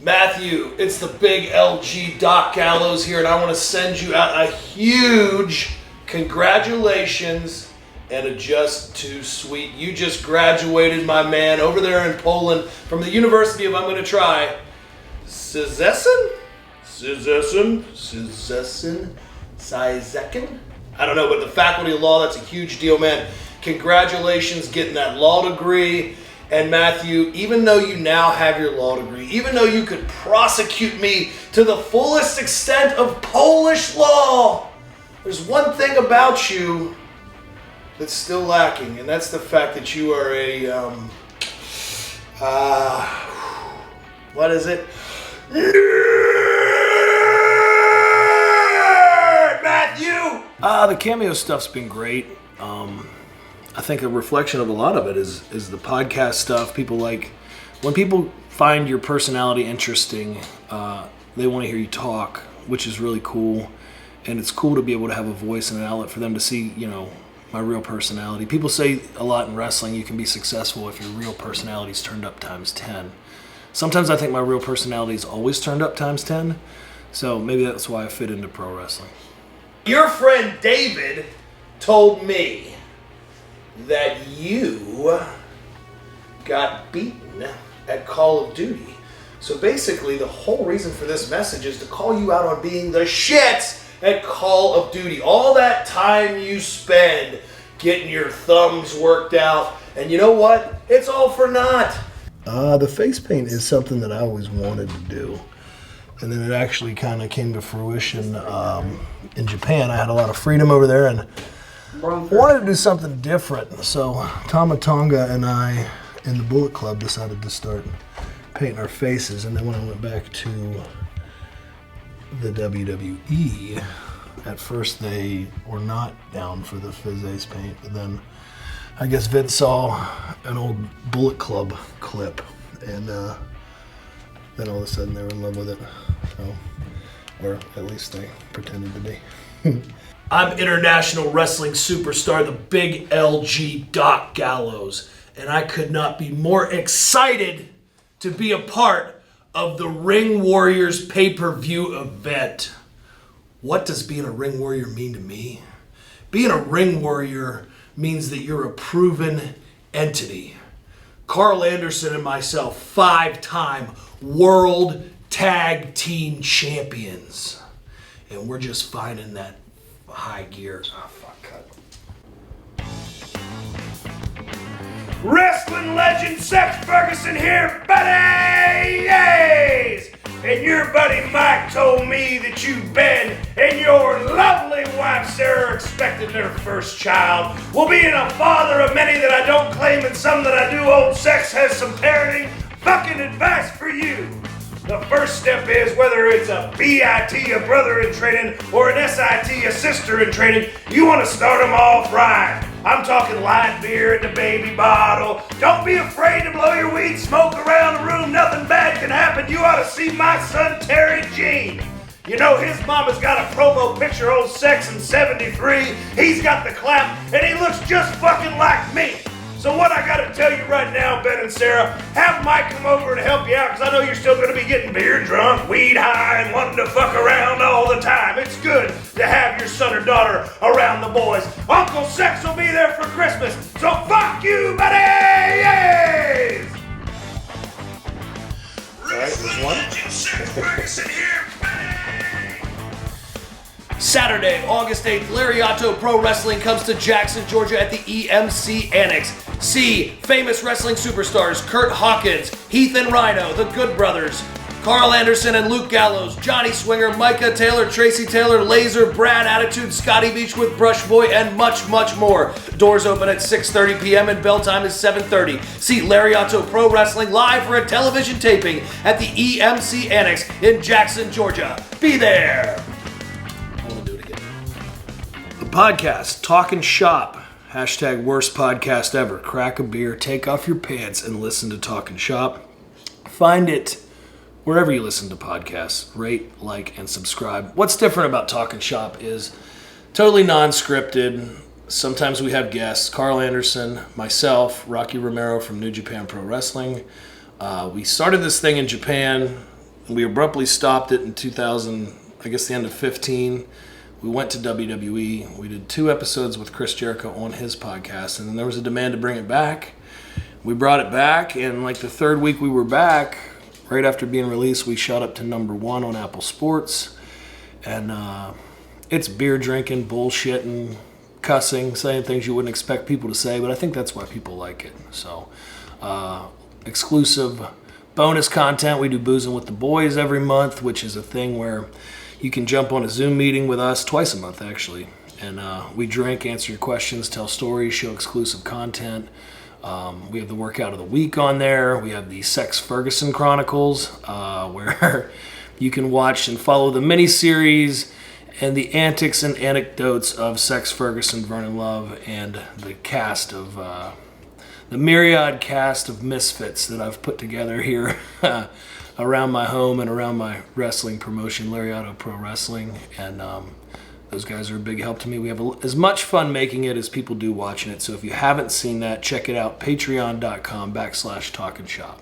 Matthew, it's the big LG Doc Gallows here, and I want to send you out a huge congratulations and a just too sweet. You just graduated, my man, over there in Poland from the University of, I'm going to try, Szczecin? I don't know, but the Faculty of Law, that's a huge deal, man. Congratulations getting that law degree. And Matthew, even though you now have your law degree, even though you could prosecute me to the fullest extent of Polish law, there's one thing about you that's still lacking, and that's the fact that you are a, what is it? Nerd, Matthew! The cameo stuff's been great. I think a reflection of a lot of it is the podcast stuff. People like, when people find your personality interesting, they want to hear you talk, which is really cool. And it's cool to be able to have a voice and an outlet for them to see, my real personality. People say a lot in wrestling, you can be successful if your real personality's turned up times 10. Sometimes I think my real personality is always turned up times 10. So maybe that's why I fit into pro wrestling. Your friend David told me that you got beaten at Call of Duty. So basically, the whole reason for this message is to call you out on being the shit at Call of Duty. All that time you spend getting your thumbs worked out, and you know what? It's all for naught. The face paint is something that I always wanted to do. And then it actually kind of came to fruition in Japan. I had a lot of freedom over there, and wanted to do something different. So Tama Tonga and I in the Bullet Club decided to start painting our faces. And then when I went back to the WWE, at first they were not down for the Fizz paint. But then I guess Vince saw an old Bullet Club clip, and then all of a sudden they were in love with it. So, or at least they pretended to be. I'm international wrestling superstar, the big LG Doc Gallows, and I could not be more excited to be a part of the Ring Warriors pay-per-view event. What does being a Ring Warrior mean to me? Being a Ring Warrior means that you're a proven entity. Carl Anderson and myself, 5-time World Tag Team Champions. And we're just finding that high gear. Oh, fuck, cut. Wrestling legend Seth Ferguson here, buddies! And your buddy Mike told me that you, Ben, and your lovely wife Sarah are expecting their first child. Well, being a father of many that I don't claim and some that I do, old Sex has some parenting fucking advice for you. The first step is, whether it's a BIT, a brother in training, or an SIT, a sister in training, you want to start them off right. I'm talking light beer in the baby bottle. Don't be afraid to blow your weed smoke around the room. Nothing bad can happen. You ought to see my son, Terry Jean. You know, his mama's got a promo picture, old Sex in 73. He's got the clap, and he looks just fucking like me. So what I gotta tell you right now, Ben and Sarah, have Mike come over and help you out, because I know you're still gonna be getting beer drunk, weed high, and wanting to fuck around all the time. It's good to have your son or daughter around the boys. Uncle Sex will be there for Christmas, so fuck you, buddies! Alright, there's one. Saturday, August 8th, Lariato Pro Wrestling comes to Jackson, Georgia at the EMC Annex. See famous wrestling superstars Kurt Hawkins, Heath and Rhino, the Good Brothers, Carl Anderson and Luke Gallows, Johnny Swinger, Micah Taylor, Tracy Taylor, Laser, Brad Attitude, Scotty Beach with Brush Boy, and much, much more. Doors open at 6:30 p.m. and bell time is 7:30. See Lariato Pro Wrestling live for a television taping at the EMC Annex in Jackson, Georgia. Be there! Podcast, Talking Shop, hashtag worst podcast ever. Crack a beer, take off your pants, and listen to Talking Shop. Find it wherever you listen to podcasts. Rate, like, and subscribe. What's different about Talking Shop is totally non-scripted. Sometimes we have guests. Carl Anderson, myself, Rocky Romero from New Japan Pro Wrestling. We started this thing in Japan We abruptly stopped it in 2000, I guess the end of 15. We went to WWE. We did 2 episodes with Chris Jericho on his podcast, and then there was a demand to bring it back. We brought it back, and like the 3rd week we were back, right after being released, we shot up to number 1 on Apple Sports. And it's beer drinking, bullshitting, cussing, saying things you wouldn't expect people to say, but I think that's why people like it. So, exclusive bonus content. We do Boozing with the Boys every month, which is a thing where you can jump on a Zoom meeting with us twice a month, actually. And we drink, answer your questions, tell stories, show exclusive content. We have the Workout of the Week on there. We have the Sex Ferguson Chronicles, where you can watch and follow the mini-series and the antics and anecdotes of Sex Ferguson, Vernon Love, and the cast of the myriad cast of misfits that I've put together here around my home and around my wrestling promotion, Lariato Pro Wrestling. And those guys are a big help to me. We have as much fun making it as people do watching it. So if you haven't seen that, check it out, patreon.com/talkandshop.